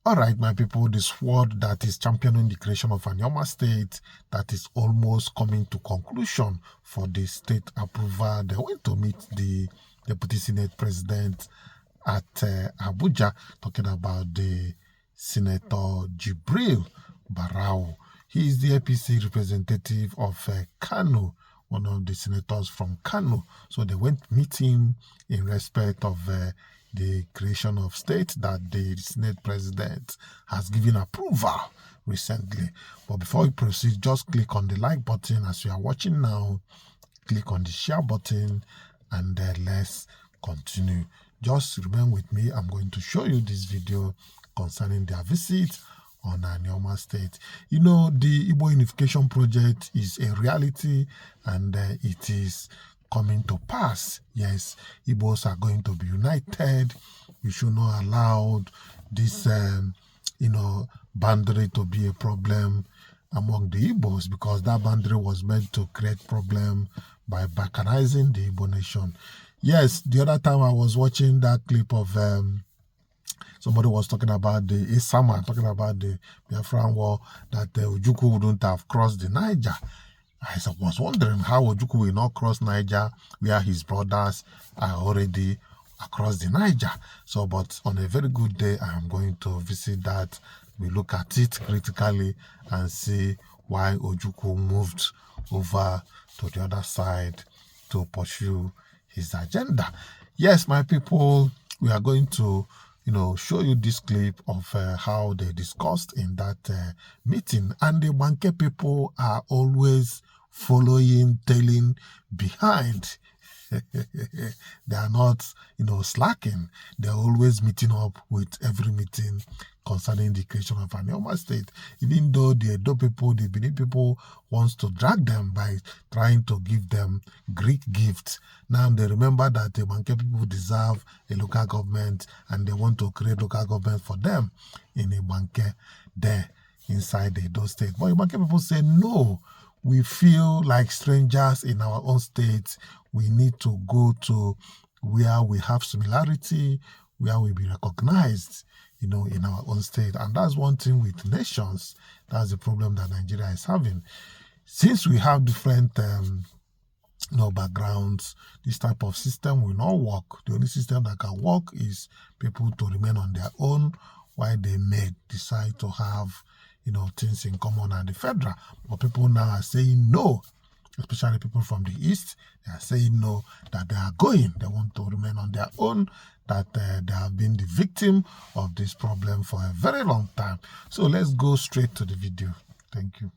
All right, my people, the squad that is championing the creation of Anioma State, that is almost coming to conclusion for the state approval. They went to meet the Deputy Senate President at Abuja, talking about the Senator Jibril Barau. He is the APC representative of Kano, one of the senators from Kano. So they went meeting in respect of the creation of state that the Senate President has given approval recently. But before we proceed, just click on the like button as you are watching now. Click on the share button and let's continue. Just remain with me. I'm going to show you this video concerning their visit on Anioma State. You know, the Igbo Unification project is a reality and it is coming to pass. Yes, Igbos are going to be united. We should not allow this, boundary to be a problem among the Igbos, because that boundary was meant to create problem by balkanizing the Igbo nation. Yes, the other time I was watching that clip of somebody was talking about the Isama, talking about the Biafra war, that Ojukwu wouldn't have crossed the Niger. I was wondering how Ojukwu will not cross Niger, where his brothers are already across the Niger. So, but on a very good day, I am going to visit that. We look at it critically and see why Ojukwu moved over to the other side to pursue his agenda. Yes, my people, we are going to show you this clip of how they discussed in that meeting. And the Banke people are always following, tailing behind. They are not, slacking. They are always meeting up with every meeting concerning the creation of Anioma State. Even though the Edo people, the Benin people wants to drag them by trying to give them Greek gifts. Now they remember that the Banke people deserve a local government and they want to create local government for them in a Banke there inside the Edo state. But the Banke people say no. We feel like strangers in our own state. We need to go to where we have similarity, where we be recognized, in our own state. And that's one thing with nations. That's the problem that Nigeria is having. Since we have different backgrounds, this type of system will not work. The only system that can work is people to remain on their own, while they may decide to have things in common and the federal. But people now are saying no, especially people from the East. They are saying no, that they are going. They want to remain on their own, that they have been the victim of this problem for a very long time. So let's go straight to the video. Thank you.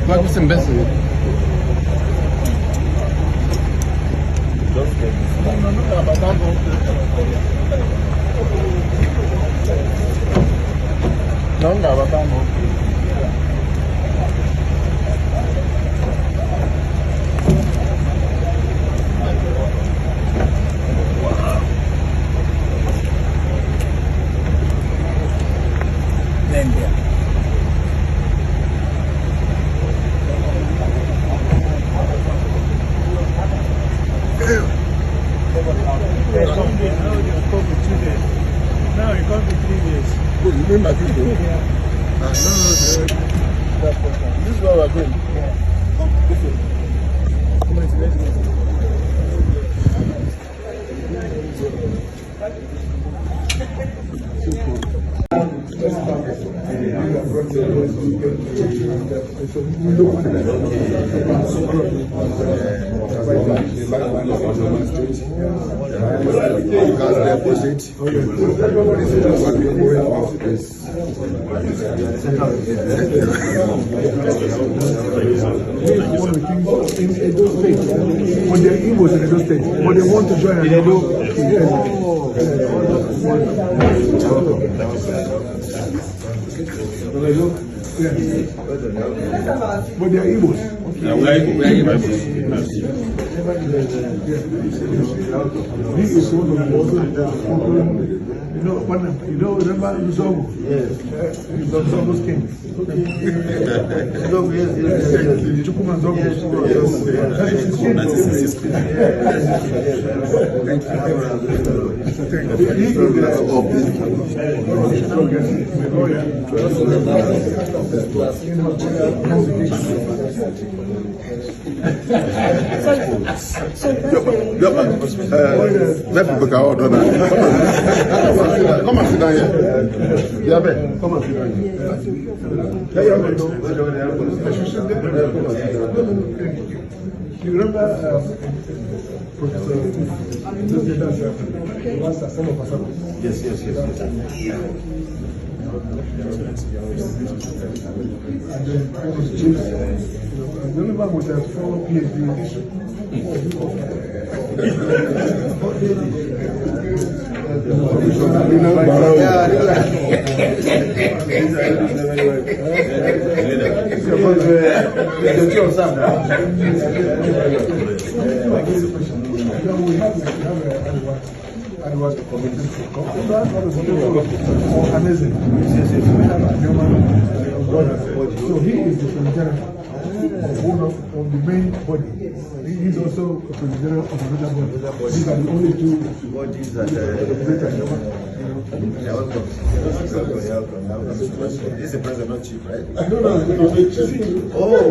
Bagus imbécil. No, Now you come for 3 days. Good, you mean my people? No. This is where we're going. Come on, let's go. In Edo State, when they're Igbos in Edo State, but they want to join and but they're Igbos. He is one of the remember Zogo? Yes. Zogo's king. Zogo, yes. Chukuma Zogo. Let people go on. Come and sit down here. Yeah, man. Come and sit down here. You remember Professor Yes. and then I was chief. The only man with a 4 PhD. Amazing. So he is the general of the main body. He is also a general of another body. These are the only two bodies that This is the president, not chief, right? No, Oh,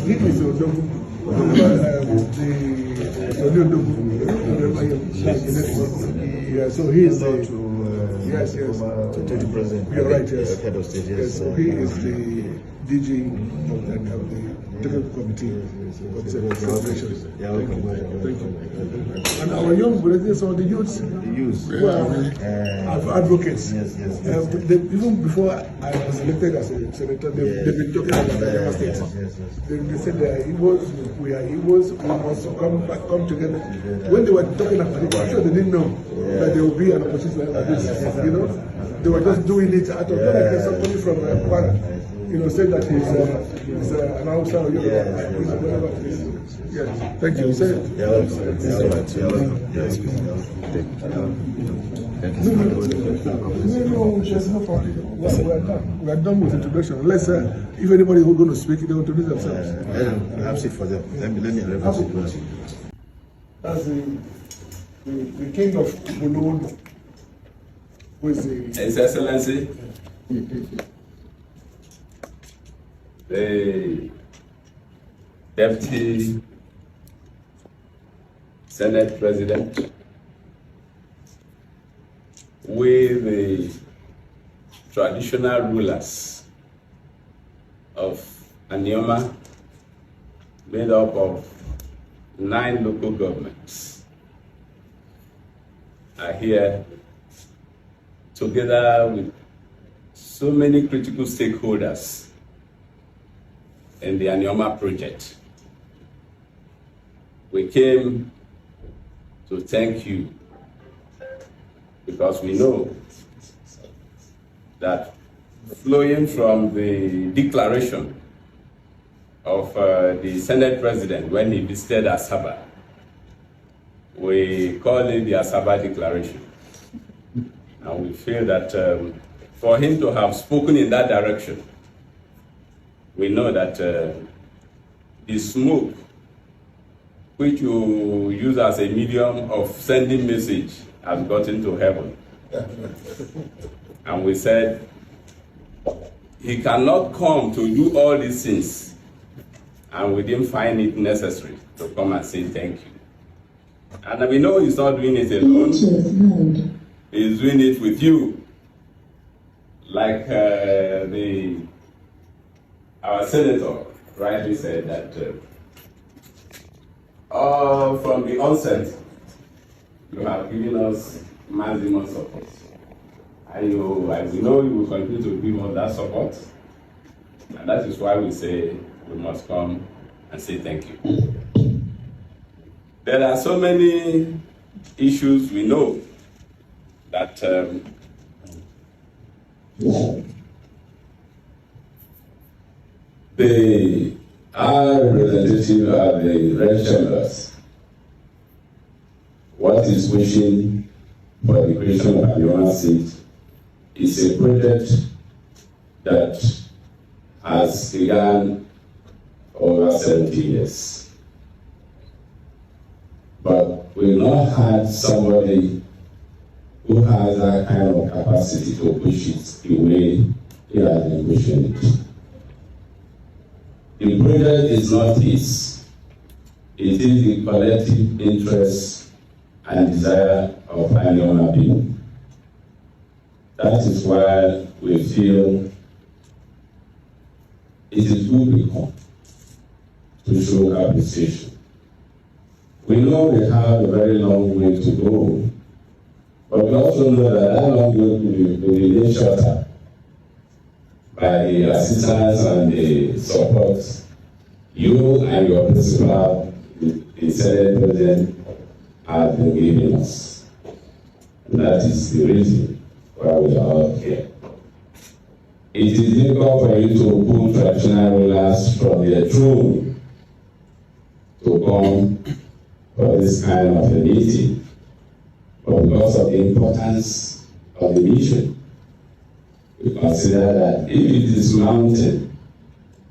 he is so he is the to take the president. You're right, yes. Head of state, yes. So he is the DG of the technical committee of the celebration. Thank you. And our young brothers or the youths who are advocates. Yes. Even before I was elected as a senator, they've been talking about the State. They said that we are Igbos, we must come together. When they were talking about it, I'm sure they didn't know that there will be an opportunity like this. They were just doing it out of like somebody from Kwara. Said that he's an outsider. Whatever it is. Yes. Thank you. Say it. No, there's no problem. We are done with introduction. Unless if anybody who's going to speak, they will introduce themselves. I have seat for them. Let me reference it. That's the king of Bulu, who is the His Excellency, the Deputy Senate President, with the traditional rulers of Anioma, made up of 9 local governments, are here together with so many critical stakeholders in the Anioma project. We came to thank you because we know that flowing from the declaration of the Senate President when he visited Asaba, we call it the Asaba Declaration. And we feel that for him to have spoken in that direction, we know that the smoke, which you use as a medium of sending message, has gotten to heaven. And we said, he cannot come to do all these things, and we didn't find it necessary to come and say thank you. And we know he's not doing it alone. He's doing it with you. Like our senator rightly said that from the onset, you have given us maximum support. And we know you will continue to give us that support. And that is why we say we must come and say thank you. There are so many issues we know that Our representative at the red chambers, what is wishing for the creation of Anioma seat is a project that has begun over 70 years. But we've not had somebody who has that kind of capacity to push it the way he has been pushing it. The project is not his. It is the collective interest and desire of Anioma people. That is why we feel it is good we come to show appreciation. We know we have a very long way to go, but we also know that long way will be made shorter by the assistance and the support you and your principal, the Senate President, have been giving us. And that is the reason why we are all here. It is difficult for you to pull traditional rulers from their throne to come for this kind of a meeting, but because of the importance of the mission, we consider that if it is mounted,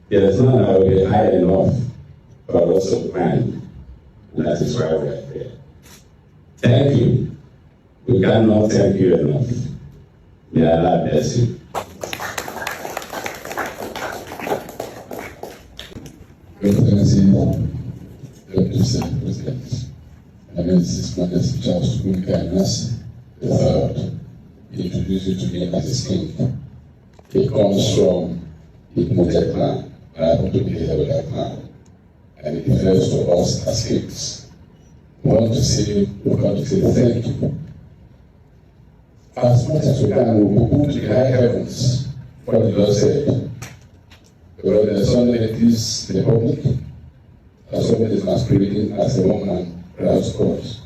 there is none that will be high enough for us to climb. And that is why we are here. Thank you. We cannot thank you enough. May Allah bless you. Excellency, Representative President, and His Majesty Charles Kunkanas III, introduced you to me as his king. He comes from Igbo clan, and I happen to be the head of that clan, and it refers to us as kings. We want to say thank you. As much as we can, we will go to the high heavens, what the Lord said. Because the son is the public, as somebody is masquerading as a woman, perhaps cause,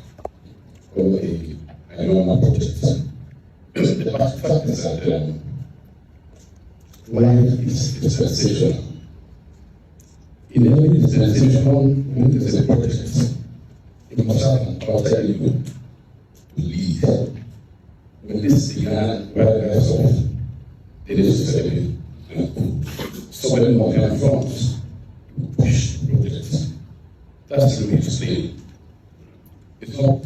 or a normal project. The fact is that life is dispensational. In every dispensation, when there is a project, you must have an outer ego to lead. When this began, where the rest of the necessary somebody more in front, push projects. That's the way to play. It's not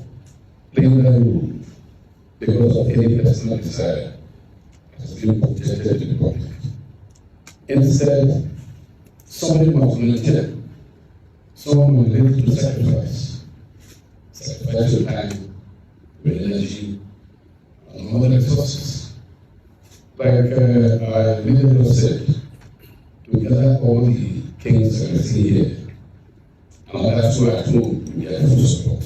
playing that rule because of any personal desire. It's being protected to the public. Instead, somebody must volunteer. Someone will be able to sacrifice your time, your energy, and other resources. Like our leader said, to gather all the kings and everything here, and that's why at home we are full support.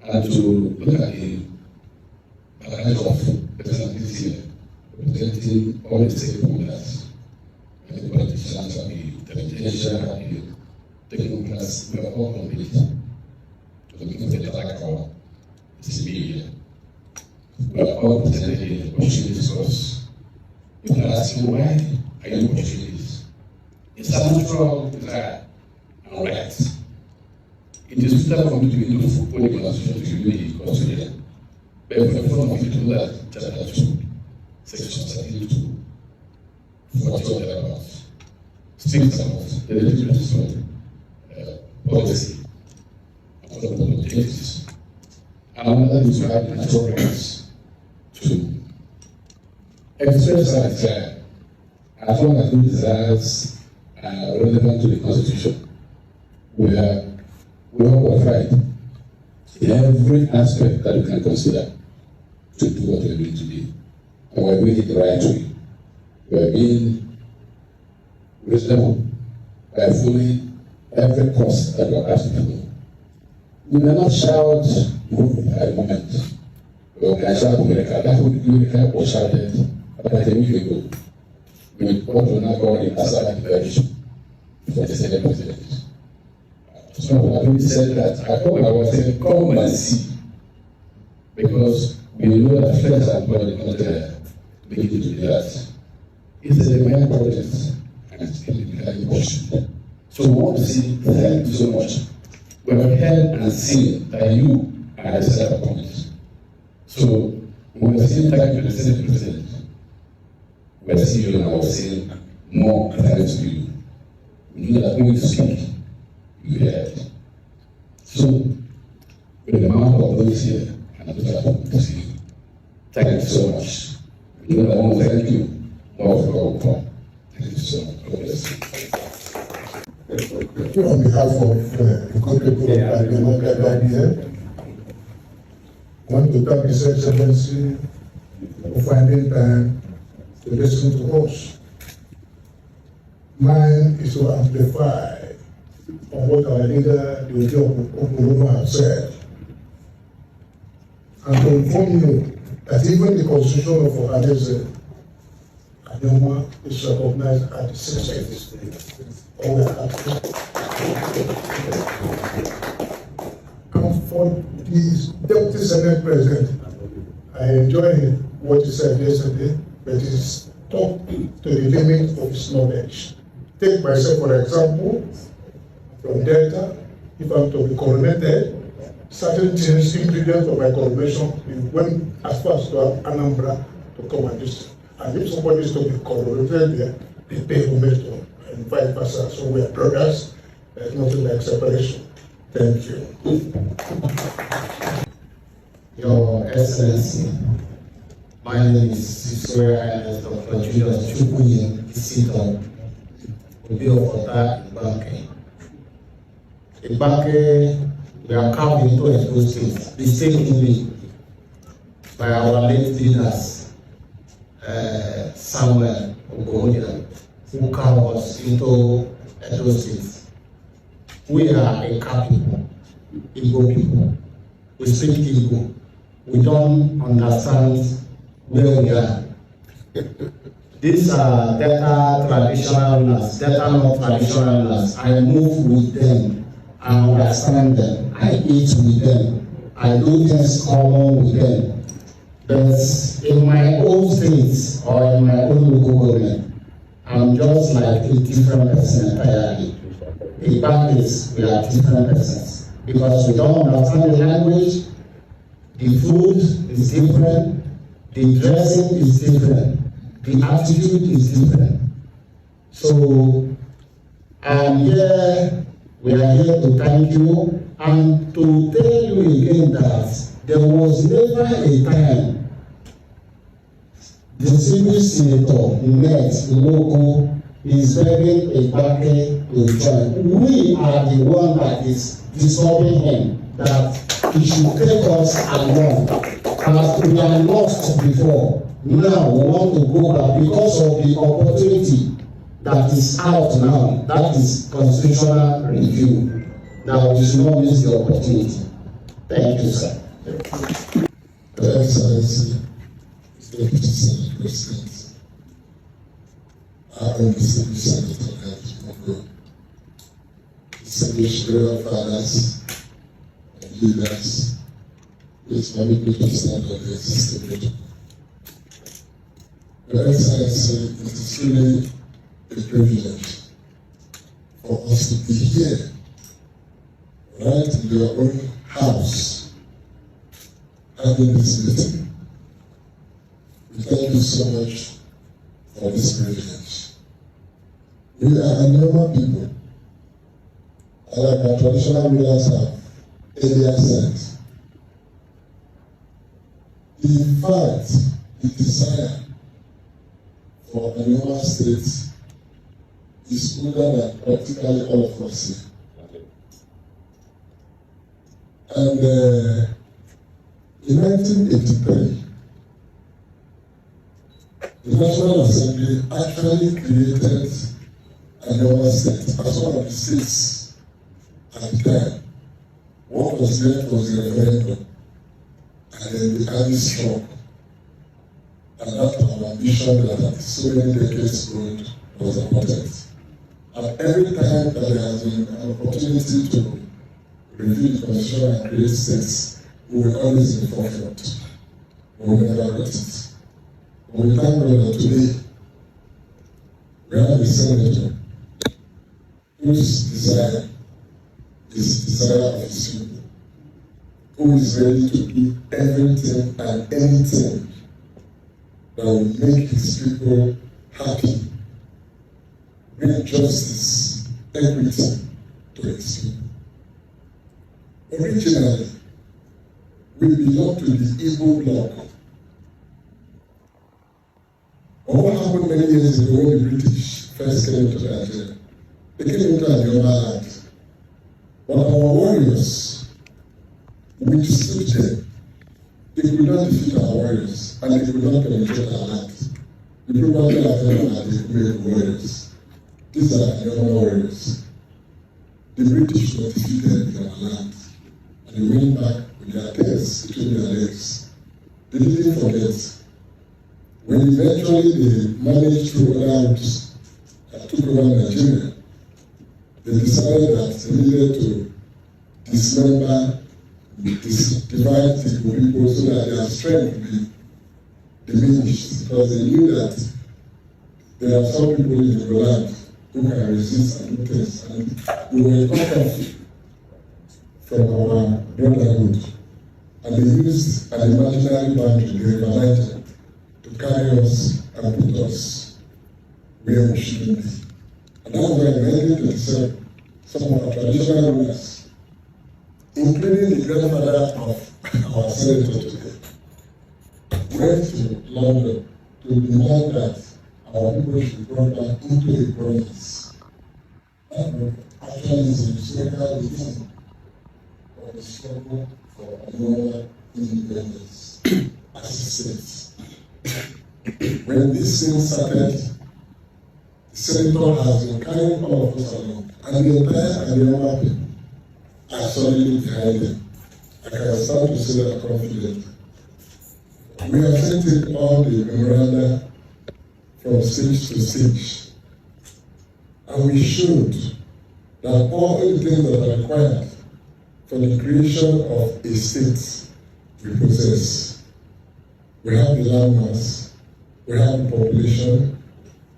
And to look at the balance of representatives here, representing all the stakeholders, and the politicians and the delegation and the technocrats, we are all complete. To look at the like our media. We are all presented here watching this course. You can ask me why are you watching this? It's a natural desire and right. It is better for me to be doing for the constitution to really consider. But if I want you to know that chapter 2, section 32, what you're talking about, speaks about the legislative policy and what the objectives. And another is to have the natural rights to express our desire as long as those desires are relevant to the Constitution. We are qualified in every aspect that we can consider to do what we are doing today. And we are doing it the right way. We are being reasonable by following every course that we are asked to do. We may not shout at the moment, but we can shout America. That's what America was shouted about a week ago. We what we now call the Asada Declaration for the Senate President. So I said that I was saying, come and see, because we know that flesh and blood is not make it to do that. It's a divine project, and it's So we want to say thank you so much. We have heard and seen that you are the center point. So we want to say thank you to the Senate President. We are seeing you and I was saying more thanks to you. We know that when you speak, you heard. So with the amount of those here, and I just want to say thank you so much. You know that I want to thank you. More for God will come. Thank you so much. God bless you. On behalf of the good people of Anioma, I want to thank His Excellency for finding time to listen to us. Mine is to amplify on what our leader, the Okuruma, has said, and to inform you that even the Constitution of Ohanaeze, Anioma is recognized at the 60th state. And for the Deputy Senate President, I enjoyed what he said yesterday, but he's talked to the limit of his knowledge. Take myself, for example, from Delta. If I'm to be coronated, certain things, ingredients of my coronation, we went as far as to Anambra to come and do so. And if somebody is to be coronated there, they pay homage to him, and vice versa. So we are brothers. There's nothing like separation. Thank you. Your Excellency, my name is Dr. Julius Chukwuyi, Isitor, Obiofota Ibanke. Ibanke, we are carved into a state, mistakenly by our late leaders, Samuel Ogodia, who carved us into Edo State. We are a Ka people, Igbo people. We speak Igbo. We don't understand where we are. These are Delta traditional rulers, Delta non-traditional rulers. I move with them. I understand them. I eat with them. I do things common with them. But in my own state or in my own local government, I'm just like a different person entirely. In practice, we are different persons because we don't understand the language. The food is different, the dressing is different, the attitude is different. So I'm here, we are here to thank you and to tell you again that there was never a time the civil senator met local is begging a party to join. We are the one that is disturbing him that he should take us along. As we are lost before, now we want to go back because of the opportunity that is out now. That is constitutional review. Now we should not miss the opportunity. Thank you, sir. Your Excellency, Deputy Senate President, our own Senator Mongo, distinguished royal fathers and leaders, which many people stand on the existing protocol. Your Excellency, it is really a privilege for us to be here, right in your own house, having this meeting. We thank you so much for this privilege. We are Anioma people, and like our traditional rulers have earlier said, the fight, the desire for Anioma State is older than practically all of us here. And in 1983, the National Assembly actually created Anioma State as one of the states at the time. What was left was the referendum, and then the army struck. And that our ambition that at so many decades old was important. And every time that there has been an opportunity to review the constitution and create states, we will always be forefront. We will never got it. But we thank God that today we have a senator whose desire is the desire of his people, who is ready to do everything and anything that will make his people happy, bring justice, equity to his people. Originally, we belong to the Igbo bloc. But what happened many years ago when the British first came into Nigeria? They came into Anioma land. But our warriors, we withstood them. They could not defeat our warriors, and they could not penetrate our land. We probably have them as the Igbo warriors. These are Anioma warriors. The British were defeated in our land, and they went back with their tails between their legs. They didn't forget. When eventually they managed through other routes and took over Nigeria, they decided that they needed to dismember, divide the people so that their strength would be diminished, because they knew that there are some people in the land who can resist and do things. And we were cut off from our brotherhood, and they used an imaginary boundary, the River Niger, to carry us and put us where we shouldn't be. And that's why in 1937, some of our traditional rulers, including the grandfather of our senator today, went to London to demand that our people should be brought back into a province. That actually is a historical reason for the struggle for another independence as a state. When this thing started, the senator has been carrying all of us along, and the entire Anioma people are solidly behind him. I can start to say that confidently. We have sent in all the memoranda from stage to stage, and we showed that all the things that are required for the creation of a state we possess. We have the landmass, we have the population,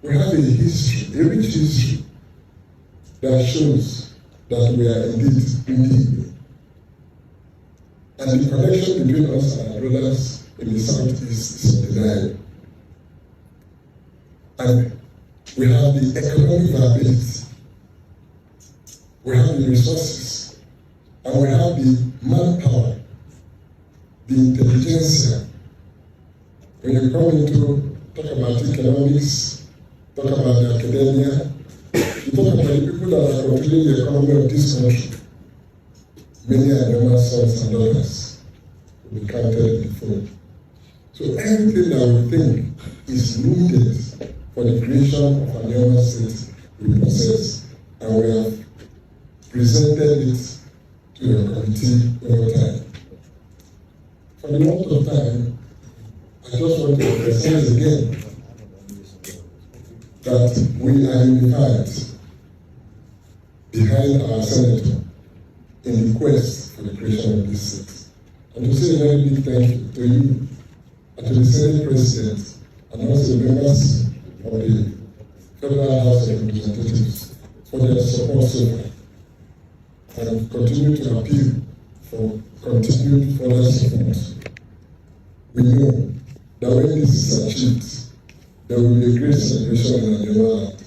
we have a history, a rich history that shows that we are indeed Igbo. And the connection between us and our brothers in the southeast is undeniable. And we have the economic viability, we have the resources, and we have the manpower, the intelligentsia. When you come into talk about economics, talk about the academia, you talk about the people that are controlling the economy of this country, many Anioma sons and daughters will be counted in the fold. So everything that we think is needed for the creation of Anioma state we possess, and we have presented it to the committee over time. For the amount of time, I just want to emphasize again that we are unified behind our senator in the quest for the creation of this seat. And to say a very big thank you to you and to the Senate President and also the members of the Federal House of Representatives for their support so far, and continue to appeal for continued further support. We know that when this is achieved, there will be a great celebration in Anioma land.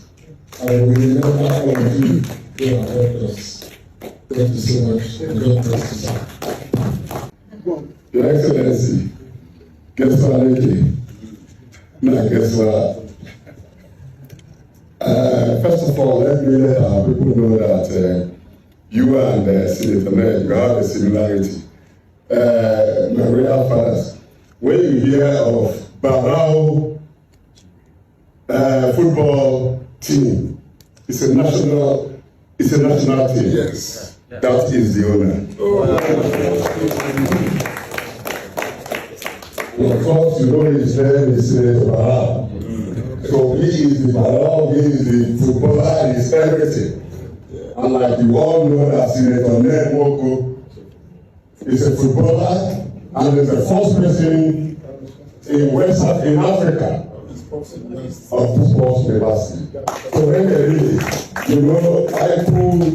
And we remember all of you who have helped us. Thank you so much, and God bless you, sir. Your Excellency, guess what, Lady? Now, guess what? First of all, let me let our people know that you and Senator Ned, you have a similarity. My real fathers, when you hear of Barao football team, it's a national team. Yes. That is the owner. Of course, you know his name is Barao. So he is the Barao, he is the footballer, he is everything. And like you all know that Senator Ned Nwoko is a footballer and is the first person in Africa of sports university. So when they read it, You know, I too,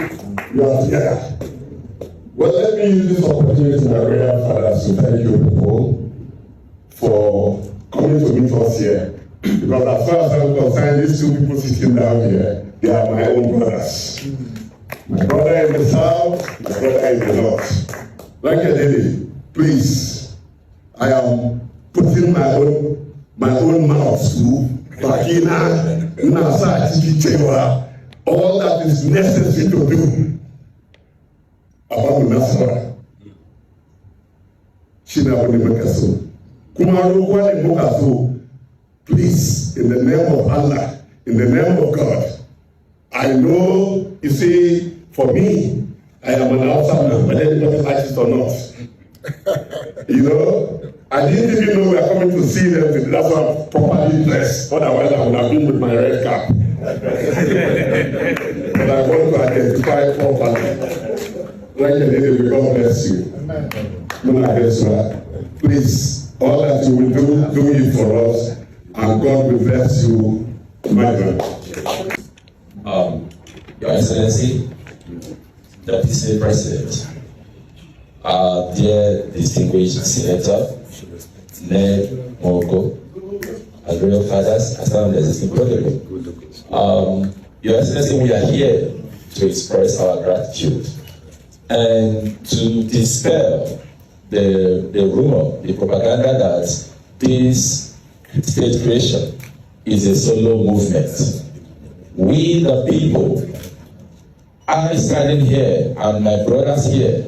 you are together. Well, let me use this opportunity, my royal fathers, to thank you people for coming to meet us here. Because as far as I'm concerned, these two people sitting down here, they are my own brothers. My brother in the south, my brother in the north. Like a lady, please, I am putting my own mouth to Bakina, Nasa, Chichewa, all that is necessary to do about Nasara. Shina Bonimakaso. Kumaru Kwale Mokaso. Please, in the name of Allah, in the name of God, I know, you see, for me, I am an outsider, whether anybody likes it or not. You know, I didn't even know we are coming to see them, that's why I'm properly dressed. Otherwise, I would have been with my red cap. But I want to identify properly. Like a lady, God bless you. Please, all that you will do it for us, and God will bless you, my God. Your Excellency, the Deputy President, dear distinguished Senator, Ned Moko, and royal fathers, as well as the existing protocol. Your Excellency, we are here to express our gratitude and to dispel the rumor, the propaganda that this state creation is a solo movement. We, the people, I standing here and my brothers here,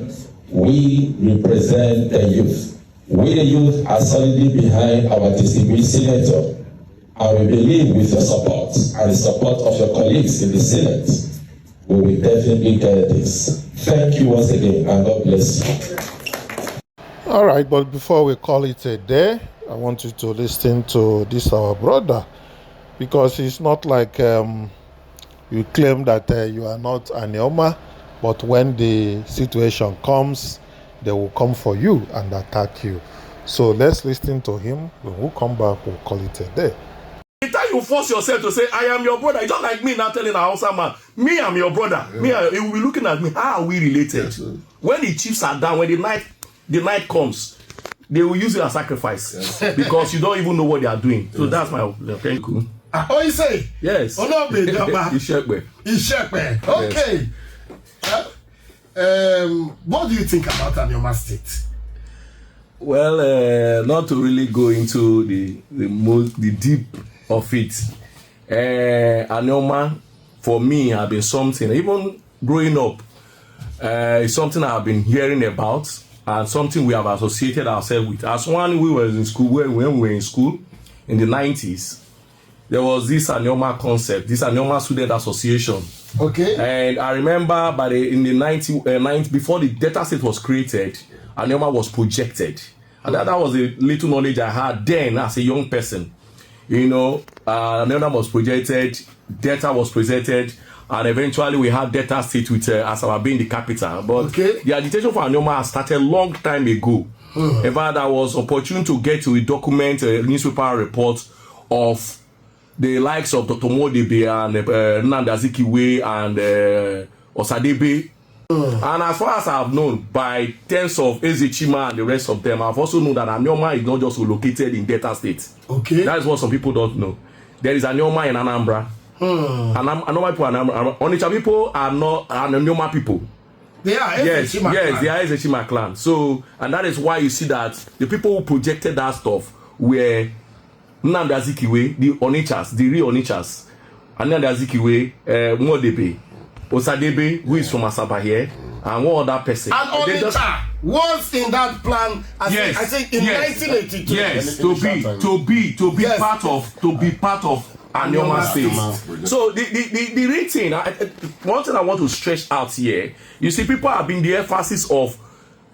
we represent the youth. We, the youth, are solidly behind our distinguished senator, and we believe with your support and the support of your colleagues in the Senate, we will definitely get this. Thank you once again, and God bless you. All right, but before we call it a day, I want you to listen to this our brother, because it's not like you claim that you are not Anioma, but when the situation comes, they will come for you and attack you. So let's listen to him. When we come back, we'll call it a day. The time you force yourself to say, I am your brother, it's just like me now telling a Hausa man, me, I'm your brother. Yeah. He will be looking at me, how are we related? Yes, when the chiefs are down, when the night comes, they will use it as sacrifice. Yes. Because you don't even know what they are doing. So that's my opinion. Oh, you say? Yes. Oh, no, Ishekwe. Okay. What do you think about Anioma State? Well, not to really go into the deep of it. Anioma, for me, have been something, even growing up, it's something I've been hearing about and something we have associated ourselves with. As when we were in school, when we were in school in the 90s, there was this Anioma concept, this Anioma Student Association. Okay. And I remember in the 90s, before the data set was created, Anioma was projected. And that was a little knowledge I had then as a young person. You know, Anioma was projected, data was presented, and eventually we had data state with Asaba being the capital. But the agitation for Anioma started a long time ago. Ever there was opportunity to get to a document, a newspaper report of the likes of Dr. Modebe and Nnamdi Azikiwe and Osadebe. And as far as I've known, by terms of Ezechima and the rest of them, I've also known that Anioma is not just located in Delta State. Okay. That is what some people don't know. There is Anioma in Anambra. Anioma people are Anambra. Onitsha people are not Anioma people. They are Ezechima clan. Yes, they are Ezechima clan. So, and that is why you see that the people who projected that stuff were Nnamdi Azikiwe, the Onitsas, the real Onitsas, and Nnamdi Azikiwe, Modebe, Osadebe, who is from Asaba here, and one other person. And Onitsha was in that plan. I think in 1982. Yes, to be part of Anioma State. So the real thing, one thing I want to stretch out here, you see, people have been the emphasis of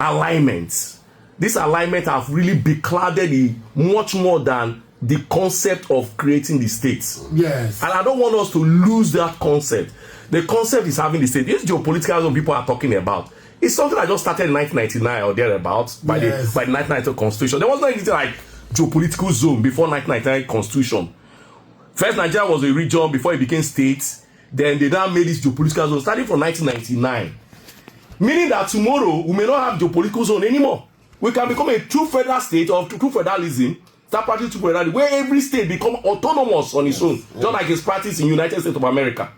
alignment. This alignment have really beclouded it much more than the concept of creating the state. Yes. And I don't want us to lose that concept. The concept is having the state. This geopolitical people are talking about. It's something I just started in 1999 or thereabouts by the 1990 Constitution. There was not anything like geopolitical zone before 1999 Constitution. First, Nigeria was a region before it became state. Then they now made this geopolitical zone starting from 1999. Meaning that tomorrow we may not have geopolitical zone anymore. We can become a true federal state or true federalism, start practicing true federalism, where every state become autonomous on its own, just like it's practiced in United States of America.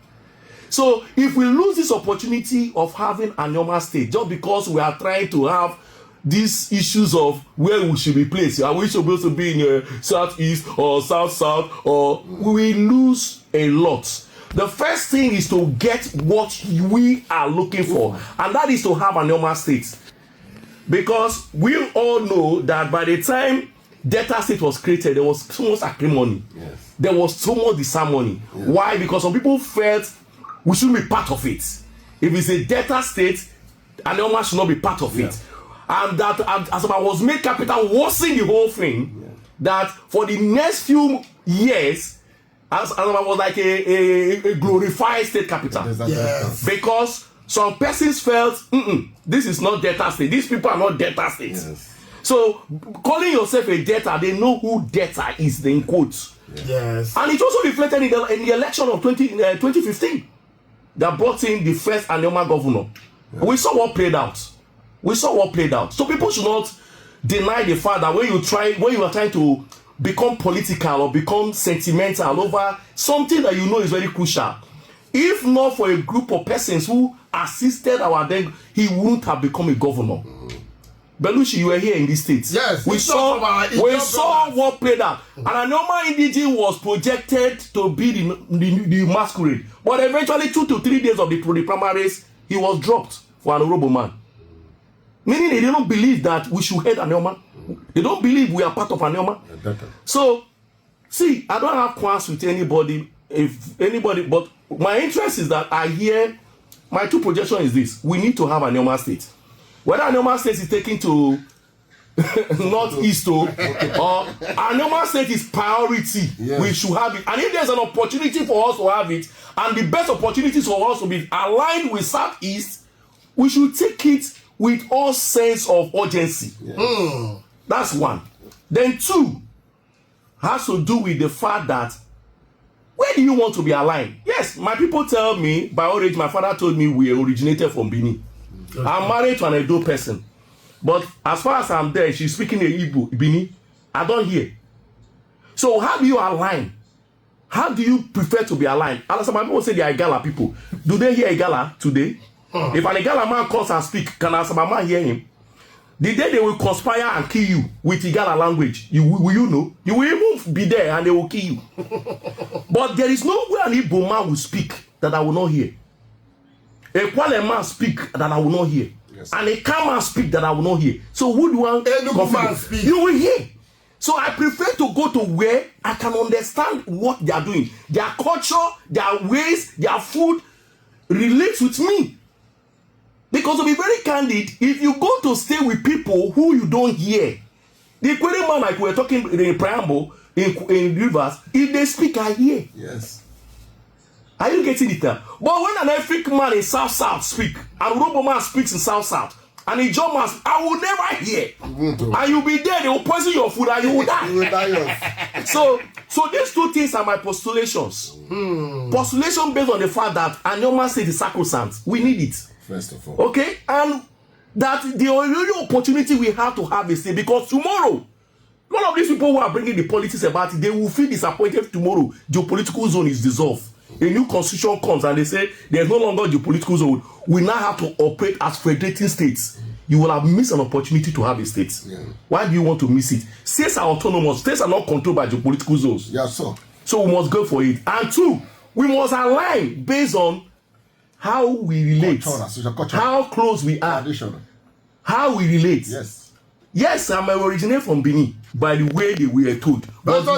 So if we lose this opportunity of having Anioma state just because we are trying to have these issues of where we should be placed, are we supposed to be in southeast or south, or we lose a lot. The first thing is to get what we are looking for, and that is to have Anioma state. Because we all know that by the time Delta State was created, there was so much acrimony. Yes. There was so much disharmony. Yes. Why? Because some people felt we shouldn't be part of it. If it's a Delta State, Anioma should not be part of it. And that Asaba was made capital, worsening the whole thing. Yeah. That for the next few years, Asaba was like a glorified state capital. Yes. Because some persons felt, this is not Delta State. These people are not Delta State. Yes. So, calling yourself a Delta, they know who Delta is, in quotes. Yes. And it also reflected in the election of 2015 that brought in the first Anioma governor. Yeah. We saw what played out. So people should not deny the fact that when you are trying to become political or become sentimental over something that you know is very crucial, if not for a group of persons who assisted our then, he wouldn't have become a governor. Belushi, you were here in these states. Yes, we saw what played out. And Anioma Indiji was projected to be the masquerade. But eventually, 2 to 3 days of the primaries, he was dropped for an honorable man. Meaning they don't believe that we should head Anioma. They don't believe we are part of Anioma. So, see, I don't have qualms with anybody. If anybody, but my interest is that I hear, my two projection is this: we need to have Anioma state. Whether Anioma state is taken to northeast or Anioma state is priority, yes. We should have it. And if there's an opportunity for us to have it, and the best opportunities for us to be aligned with southeast, we should take it with all sense of urgency. Yes. That's one. Then two has to do with the fact that where do you want to be aligned? Yes, my people tell me, by old age, my father told me we originated from Benin. Okay. I'm married to an Edo person. But as far as I'm there, she's speaking in Igbo, Benin. I don't hear. So how do you align? How do you prefer to be aligned? And some people say they are Igala people. Do they hear Igala today? If an Igala man comes and speak, can Asabama hear him? The day they will conspire and kill you with Igala language, will you know? You will even be there and they will kill you. But there is no way an Igbo man will speak that I will not hear. A Kwale man speak that I will not hear. Yes. And a Kama man speak that I will not hear. So who do I speak? You will hear. So I prefer to go to where I can understand what they are doing. Their culture, their ways, their food relates with me. Because to be very candid, if you go to stay with people who you don't hear, the Kwale man, like we were talking in the preamble, in Rivers, if they speak, I hear. Yes. Are you getting it now? But when an African man in South speak, and Robo man speaks in South, and a John man, I will never hear. And you'll be there, they will poison your food and you will die. You will die. So these two things are my postulations. Postulation based on the fact that Anioma state is sacrosanct. We need it. First of all. Okay? And that the only opportunity we have to have is because tomorrow, none of these people who are bringing the politics about it, they will feel disappointed tomorrow. Geopolitical zone is dissolved. A new constitution comes and they say there's no longer geopolitical zone. We now have to operate as federating states. You will have missed an opportunity to have a state. Yeah. Why do you want to miss it? States are autonomous. States are not controlled by geopolitical zones. Yes, sir. So we must go for it. And two, we must align based on how we relate, how close we are, how we relate. Yes, I'm originated from Benin by the way they were told. But do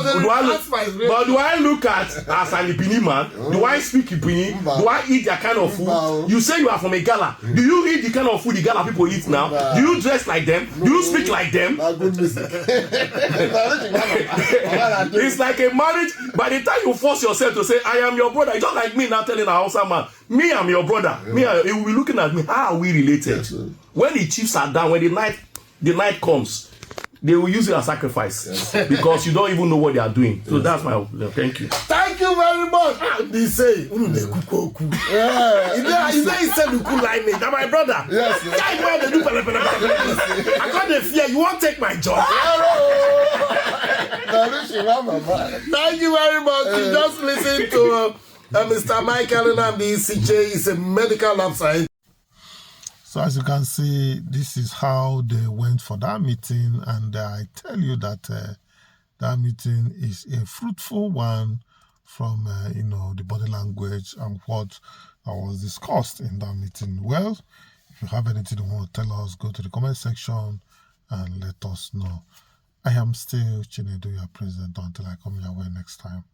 I look at as an Benin man? Do I speak Benin? Do I eat that kind of food? You say you are from a Gala. Do you eat the kind of food the Gala people eat now? Do you dress like them? Do you speak like them? It's like a marriage. By the time you force yourself to say, I am your brother, it's just like me now telling a Hausa man, me, I'm your brother. Me, he will be looking at me, how are we related? When the chiefs are down, when the night comes, they will use it as sacrifice because you don't even know what they are doing. So that's my thank you. Thank you you very much. They say, yeah. Is there a Luku lineage? Now, my brother. Yes. I got the fear. You won't take my job. Thank you very much. You just listen to Mr. Michael and I'm the ECJ. He's a medical lab scientist. So as you can see, this is how they went for that meeting, and I tell you that that meeting is a fruitful one from the body language and what was discussed in that meeting. Well, if you have anything you want to tell us, go to the comment section and let us know. I am still Chinedu, your president, until I come your way next time.